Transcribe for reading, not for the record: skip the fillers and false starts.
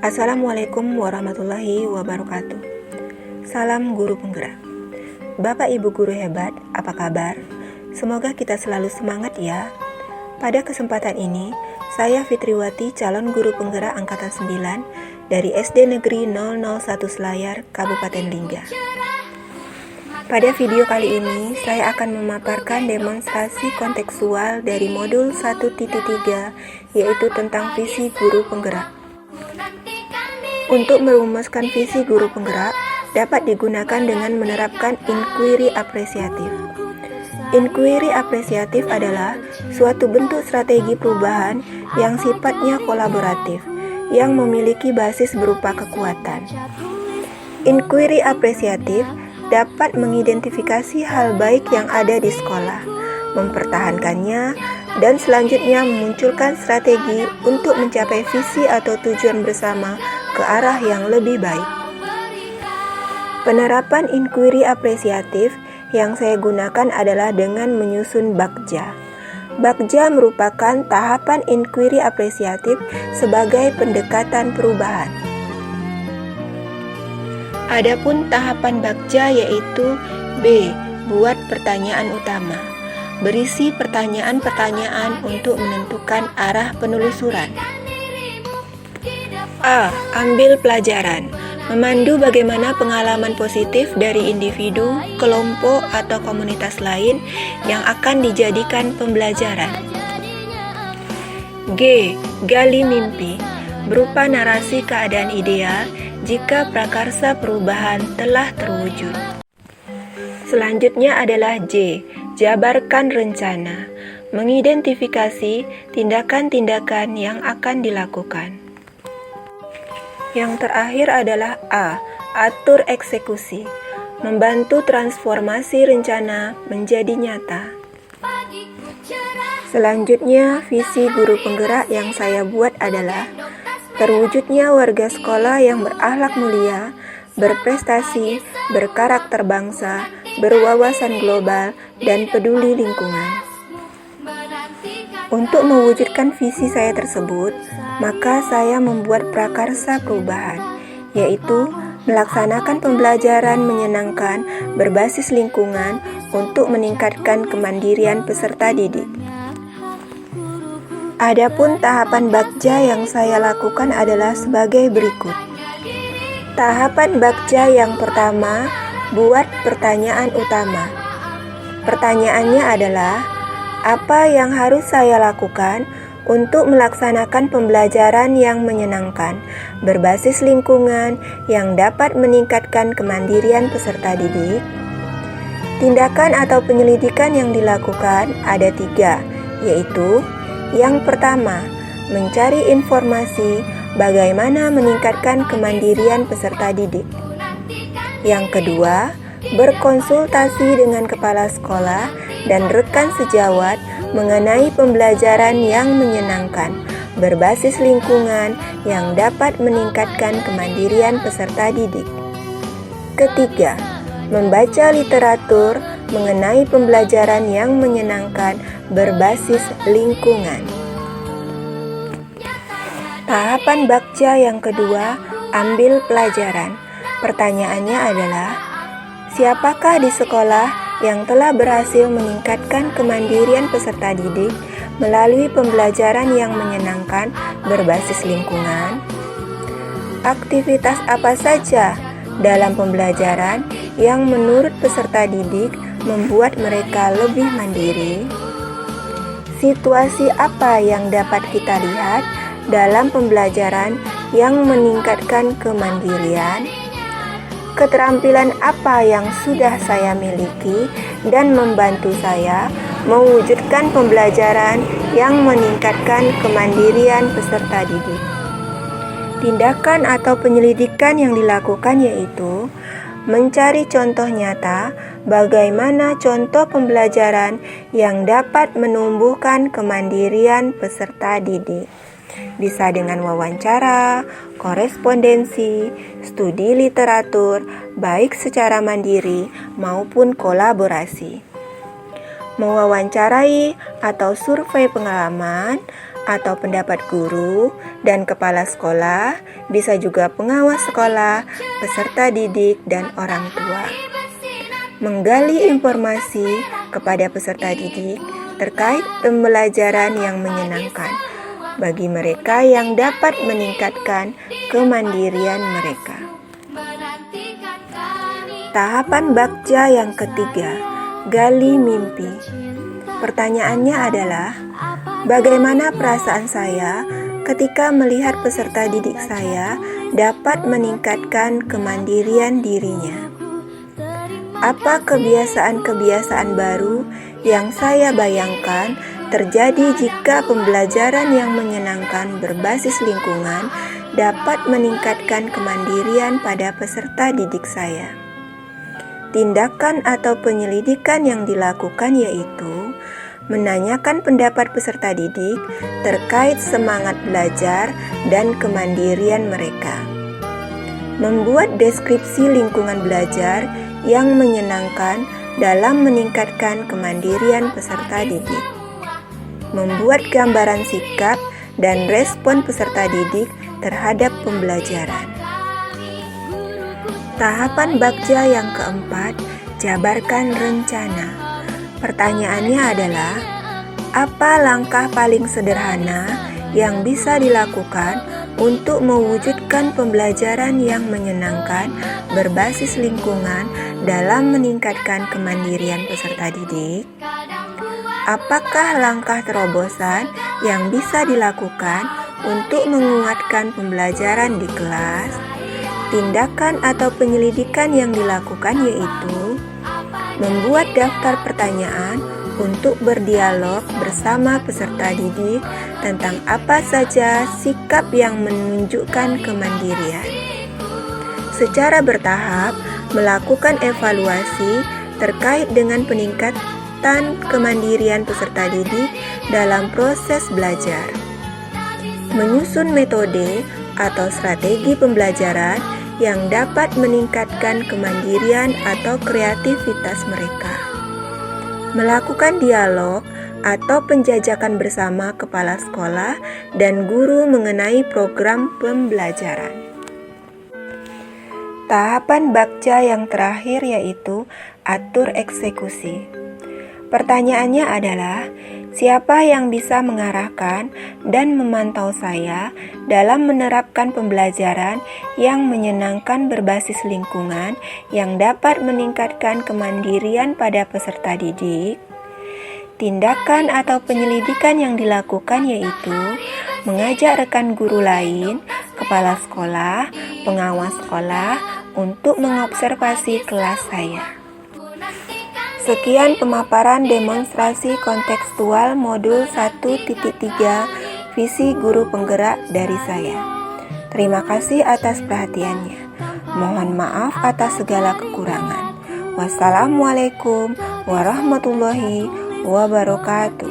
Assalamualaikum warahmatullahi wabarakatuh. Salam guru penggerak. Bapak Ibu guru hebat, apa kabar? Semoga kita selalu semangat ya. Pada kesempatan ini, saya Fitriwati, calon guru penggerak angkatan 9 dari SD Negeri 001 Selayar, Kabupaten Lingga. Pada video kali ini, saya akan memaparkan demonstrasi kontekstual dari modul 1.3, yaitu tentang visi guru penggerak. Untuk merumuskan visi guru penggerak, dapat digunakan dengan menerapkan inquiry apresiatif. Inquiry apresiatif adalah suatu bentuk strategi perubahan yang sifatnya kolaboratif, yang memiliki basis berupa kekuatan. Inquiry apresiatif dapat mengidentifikasi hal baik yang ada di sekolah, mempertahankannya, dan selanjutnya memunculkan strategi untuk mencapai visi atau tujuan bersama ke arah yang lebih baik. Penerapan inquiry apresiatif yang saya gunakan adalah dengan menyusun Bagja. Bagja merupakan tahapan inquiry apresiatif sebagai pendekatan perubahan. Adapun tahapan Bagja yaitu B. Buat pertanyaan utama. Berisi pertanyaan-pertanyaan untuk menentukan arah penelusuran. A. Ambil pelajaran. Memandu bagaimana pengalaman positif dari individu, kelompok, atau komunitas lain yang akan dijadikan pembelajaran. G. Gali mimpi. Berupa narasi keadaan ideal jika prakarsa perubahan telah terwujud. Selanjutnya adalah J. Jabarkan rencana. Mengidentifikasi tindakan-tindakan yang akan dilakukan. Yang terakhir adalah A. Atur eksekusi. Membantu transformasi rencana menjadi nyata. Selanjutnya, visi guru penggerak yang saya buat adalah terwujudnya warga sekolah yang berakhlak mulia, berprestasi, berkarakter bangsa, berwawasan global, dan peduli lingkungan. Untuk mewujudkan visi saya tersebut, maka saya membuat prakarsa perubahan, yaitu melaksanakan pembelajaran menyenangkan berbasis lingkungan untuk meningkatkan kemandirian peserta didik. Adapun tahapan Bagja yang saya lakukan adalah sebagai berikut. Tahapan Bagja yang pertama, buat pertanyaan utama. Pertanyaannya adalah, apa yang harus saya lakukan untuk melaksanakan pembelajaran yang menyenangkan, berbasis lingkungan yang dapat meningkatkan kemandirian peserta didik? Tindakan atau penyelidikan yang dilakukan ada 3, yaitu yang pertama, mencari informasi bagaimana meningkatkan kemandirian peserta didik. Yang kedua, berkonsultasi dengan kepala sekolah dan rekan sejawat mengenai pembelajaran yang menyenangkan, berbasis lingkungan yang dapat meningkatkan kemandirian peserta didik. Ketiga, membaca literatur mengenai pembelajaran yang menyenangkan berbasis lingkungan. Tahapan Bagja yang kedua, ambil pelajaran. Pertanyaannya adalah, siapakah di sekolah yang telah berhasil meningkatkan kemandirian peserta didik melalui pembelajaran yang menyenangkan berbasis lingkungan? Aktivitas apa saja dalam pembelajaran yang menurut peserta didik membuat mereka lebih mandiri? Situasi apa yang dapat kita lihat dalam pembelajaran yang meningkatkan kemandirian? Keterampilan apa yang sudah saya miliki dan membantu saya mewujudkan pembelajaran yang meningkatkan kemandirian peserta didik? Tindakan atau penyelidikan yang dilakukan yaitu mencari contoh nyata bagaimana contoh pembelajaran yang dapat menumbuhkan kemandirian peserta didik. Bisa dengan wawancara, korespondensi, studi literatur, baik secara mandiri maupun kolaborasi. Mewawancarai atau survei pengalaman atau pendapat guru dan kepala sekolah, bisa juga pengawas sekolah, peserta didik, dan orang tua. Menggali informasi kepada peserta didik terkait pembelajaran yang menyenangkan bagi mereka yang dapat meningkatkan kemandirian mereka. Tahapan Bagja yang ketiga, gali mimpi. Pertanyaannya adalah, bagaimana perasaan saya ketika melihat peserta didik saya dapat meningkatkan kemandirian dirinya? Apa kebiasaan-kebiasaan baru yang saya bayangkan terjadi jika pembelajaran yang menyenangkan berbasis lingkungan dapat meningkatkan kemandirian pada peserta didik saya? Tindakan atau penyelidikan yang dilakukan yaitu menanyakan pendapat peserta didik terkait semangat belajar dan kemandirian mereka. Membuat deskripsi lingkungan belajar yang menyenangkan dalam meningkatkan kemandirian peserta didik. Membuat gambaran sikap dan respon peserta didik terhadap pembelajaran. Tahapan Bagja yang keempat, jabarkan rencana. Pertanyaannya adalah, apa langkah paling sederhana yang bisa dilakukan untuk mewujudkan pembelajaran yang menyenangkan berbasis lingkungan dalam meningkatkan kemandirian peserta didik? Apakah langkah terobosan yang bisa dilakukan untuk menguatkan pembelajaran di kelas? Tindakan atau penyelidikan yang dilakukan yaitu membuat daftar pertanyaan untuk berdialog bersama peserta didik tentang apa saja sikap yang menunjukkan kemandirian. Secara bertahap, melakukan evaluasi terkait dengan peningkatan kemandirian peserta didik dalam proses belajar. Menyusun metode atau strategi pembelajaran yang dapat meningkatkan kemandirian atau kreativitas mereka. Melakukan dialog atau penjajakan bersama kepala sekolah dan guru mengenai program pembelajaran. Tahapan Bagja yang terakhir yaitu atur eksekusi. Pertanyaannya adalah, siapa yang bisa mengarahkan dan memantau saya dalam menerapkan pembelajaran yang menyenangkan berbasis lingkungan yang dapat meningkatkan kemandirian pada peserta didik? Tindakan atau penyelidikan yang dilakukan yaitu mengajak rekan guru lain, kepala sekolah, pengawas sekolah untuk mengobservasi kelas saya. Sekian pemaparan demonstrasi kontekstual modul 1.3 visi guru penggerak dari saya. Terima kasih atas perhatiannya. Mohon maaf atas segala kekurangan. Wassalamualaikum warahmatullahi wabarakatuh.